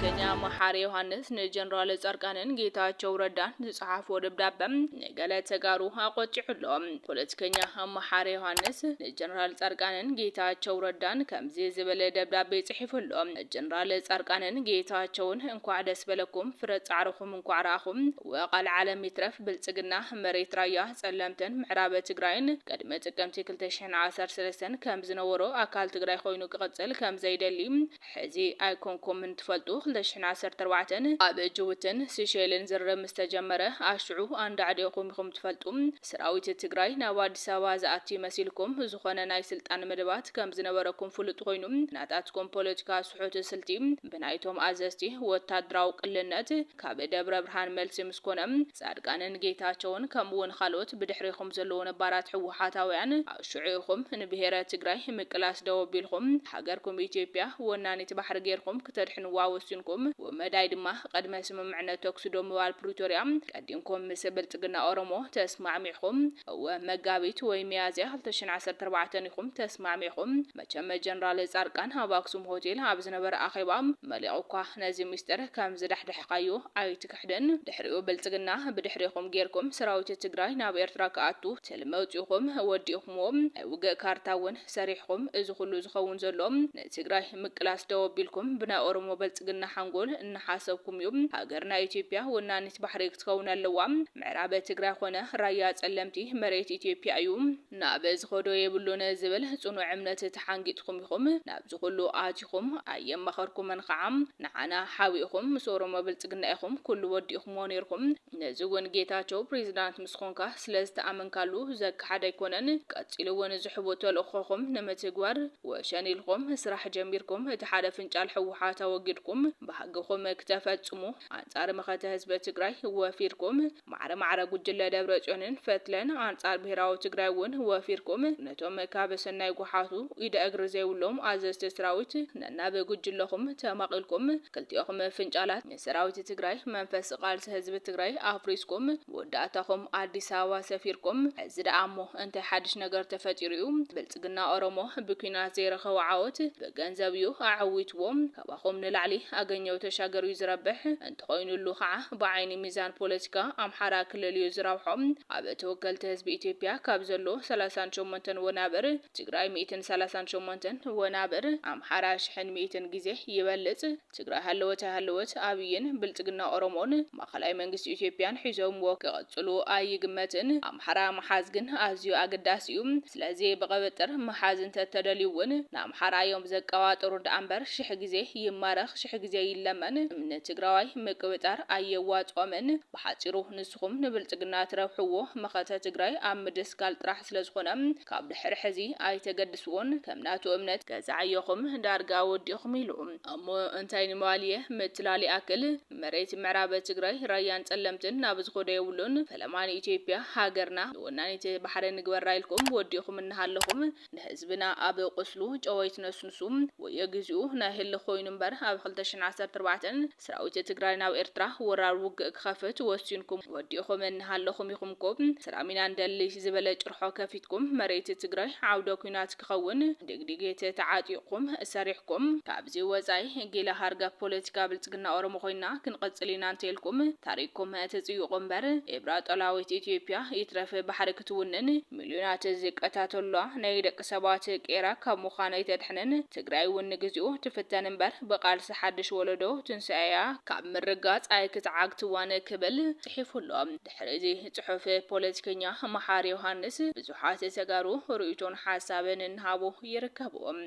ፖለቲከኛ መሐሪ ዮሐንስ ንጀነራል ጻርቃንን ጌታቸው ረዳን ዝጻሐፍ ወደብዳበም ነገለ ተጋሩ አቆጭዕሎም ፖለቲከኛ መሐሪ ዮሐንስ ንጀነራል ጻርቃንን ጌታቸው ረዳን ከምዚ ዝበለ ደብዳቤ ጽሒፍሎም ጀነራል ጻርቃንን ጌታቸውን እንኳዕ ደስ በለኩም ፍረጻዕርኩም እንኳዕ ራኹም ወቃል ዓለም ይትረፍ ብልጽግና መሬት ራያ ጸለምተን ምዕራብ ትግራይን ቀድመ ጥቅምቲ 2013 ከም ዝነበሮ አካል ትግራይ ኮይኑ ክቅጽል ከም ዘይደሊ ሕዚ አይኮንኩም እንትፈልጡ 2014 ኣብ ጅቡትን ሲሼልን ዝርብ ምስተጀመረ አሽዑ አንድ ዓዲኩም ኢኹም ትፈልጡ ሰራዊት ትግራይ ናብ አዲስ አበባ ዝኣቲ መሲልኩም ዝኾነ ናይ ስልጣን መደባት ከም ዝነበረኩም ፍሉጥ ኮይኑ ናታትኩም ፖለቲካ ስሑት ስልቲ ብናይቶም አዘዝቲ ወታደራዊ ቅልነት ካብ ደብረ ብርሃን መልሲ ምስኮነም ጻድቃንን ጌታቸውን ከምውን ካልኦት ብድሕሪኩም ዘለዎ ነባራት ሕወሓታውያን አሽዑኹም ንብሔረ ትግራይ ምቅላስ ደወቢልኩም ሃገርኩም ኢትዮጵያ ወናኒት ባሕር ጌርኩም ከተድሕንዋ ወሲንኩም ወመዳይ ድማ ቀድመ ስምምዕነት ተክስዶ ምባል ፕሪቶሪያ ቀዲምኩም ምስ ብልጽግና ኦሮሞ ተስማዕሚዕኩም ወመጋቢት ወይ ሚያዝያ 2014 ኢኹም ተስማዕሚዕኩም መቸመ ጀነራል ጻርቃን ኣብ አክሱም ሆቴል ኣብ ዝነበረ አኼባ መሊቑኳ ነዚ ሚስጥር ከም ዝድሕድሕካዩ ኣይትክሕደን ድሕሪኡ ብልጽግና ብድሕሪኩም ጌርኩም ሰራዊት ትግራይ ናብ ኤርትራ ከኣቱ ተልመውጽኹም ወዲኹም ውግእ ካርታውን ሰሪሕኩም እዚ ሁሉ ዝኸውን ዘሎም ንትግራይ ምቅላስ ደወቢልኩም ብና ኦሮሞ በልጽግና ሓንጎል እንሓሰብኩም እዩ ሃገርና ኢትዮጵያ ወናኒት ባሕሪ ክትከውን ኣለዋ ምዕራብ ትግራይ ኾነ ራያ ጸለምቲ መሬት ኢትዮጵያ እዩ ናብ ዝኸዶ የብሉን ዝብል ጽኑዕ እምነት ተሓንጊጥኩም ኢኹም ናብ ዝሁሉ ኣቲኹም ኣየመኸርኩም እንኸዓም ንዓና ሓዊኹም ምስ ኦሮሞ በልጽግና ኢኹም ኩሉ ወዲኹም ነርኩም ነዝውን ጌታቸው ፕሬዝዳንት ምስኮንካ ስለዝተኣመንካሉ ዘካሓደ ኣይኮነን ቀጽሉውን ዝሕቦቶ ለኹም ነመትግባር ወሸኒልኩም ስራሕ ጀሚርኩም እቲ ሓደ ፍንጫል ሕወሓት ወግድኩም በሃግኩም ከተፈጽሙ አንጻር መኸተ ህዝብ ትግራይ ወፊርኩም ማዕረ ጉጅለ ደብረ ጽዮንን ፈትለን አንጻር ብሔራዊ ትግራይ ውን ወፊርኩም ነቶም ካብ ሰናይ ጉሓቱ ኢደ እግር ዘይብሎም አዘዝቲ ሰራዊት ነናበ ጉጅለኩም ተማቂልኩም ክልቲኦም ፍንጫላት ሰራዊት ትግራይ መንፈስ ቃልሲ ህዝብ ትግራይ አፍሪስኩም ወዳታኩም አዲስ አበባ ሰፊርኩም ዝዳአሞ እንታይ ሓድሽ ነገር ተፈጢሩ ብልጽግና ኦሮሞ ብኩና ዘይረኸው ዓወት በገንዘብዩ አዓዊትዎም ከባኹም ንላዕሊ አገኘው ተሻገሩ ይዝረብሕ እንትኾይኑሉ ኸዓ በዓይኒ ሚዛን ፖለቲካ አምሓራ ክልል ይዝራውሖም ኣብ ተወከልቲ ህዝቢ ኢትዮጵያ ካብ ዘሎ 38 ወናበር ትግራይ 138 ወናበር አምሓራ 100 ጊዜ ይበልጽ ትግራይ ሃለወት ኣብይን ብልጽግና ኦሮሞን ማኸላይ መንግስቲ ኢትዮጵያን ሒዞም ወክቕጽሉ ኣይግመትን አምሓራ መሓዝ ግን ኣዝዩ ኣገዳሲ እዩ ስለዚ በቀበጥር መሓዝን ተተደልዩውን ናምሓራ ዮም ዘቀዋጥሩ ዳንበር ሽሕ ጊዜ ይማረኽ ሽሕ ጊዜ ይለመን ንትግራዋይ ምቅብጣር ኣየዋጾምን በሓጺሩ ንስኹም ንብልጽግና ትረብሕዎ መኸተ ትግራይ ኣብ ምድስካል ጥራሕ ስለዝኾነ ካብ ድሕሪ ሕዚ ኣይተገድስዎን ከምናቱ እምነት ገዛዕየኹም ዳርጋ ወዲኹም ኢሉ እሞ እንታይ ንማልየ ምትላሊ ኣክል መሬት ምዕራብ ትግራይ ራያን ጸለምትን ናብ ዝኸደ የብሉን ፈለማን ኢትዮጵያ ሃገርና ወናኒት ባሕሪ ንግበራ ኢልኩም ወዲኹም እንሃለኹም ንህዝብና ኣብ ቁስሉ ጨወይት ነስንሱም ወየግዚኡ ናይ ህሊ ኮይኑ እምበር ኣብ 2014 ሰራዊት ትግራይ ናብ ኤርትራ ወራር ውግእ ክኸፍት ወሲንኩም ወዲኹም እንሃለኹም ኢኹምኩም ሰራሚና እንደሊ ዝበለ ጭርሖ ከፊትኩም መሬት ትግራይ ዓውደ ኩናት ክኸውን ድግድጌት ተዓጢቁም ሰሪሕኩም ካብዚ ወጻይ ጌላ ሃርጋ ፖለቲካ ብልጽግና ኦሮሞ ኮይና ክንቀጽሊና እንተልኩም ታሪክኩም ተጽይቁ እምበር ኤብራ ጠላዊት ኢትዮጵያ ይትረፍ ባሕሪ ክትውንን ሚሊዮናት ዝቀታተሏ ናይ ደቂ ሰባት ቄራ ካብ ሙኻነ ይተድሕነን ትግራይ ውን ግዜኡ ትፍተን እምበር በቃልሲ ሓድሽ ወለዶ ትንሳያ ካብ ምርጋጽ ኣይክትዓግትዋን ክብል ጽሒፉሎም ድሕሪዚ ጽሑፍ ፖለቲከኛ መሐሪ ዮሐንስ ብዙሓት ተጋሩ ርእይቶን ሓሳብን እንሃቡ ይርከብዎም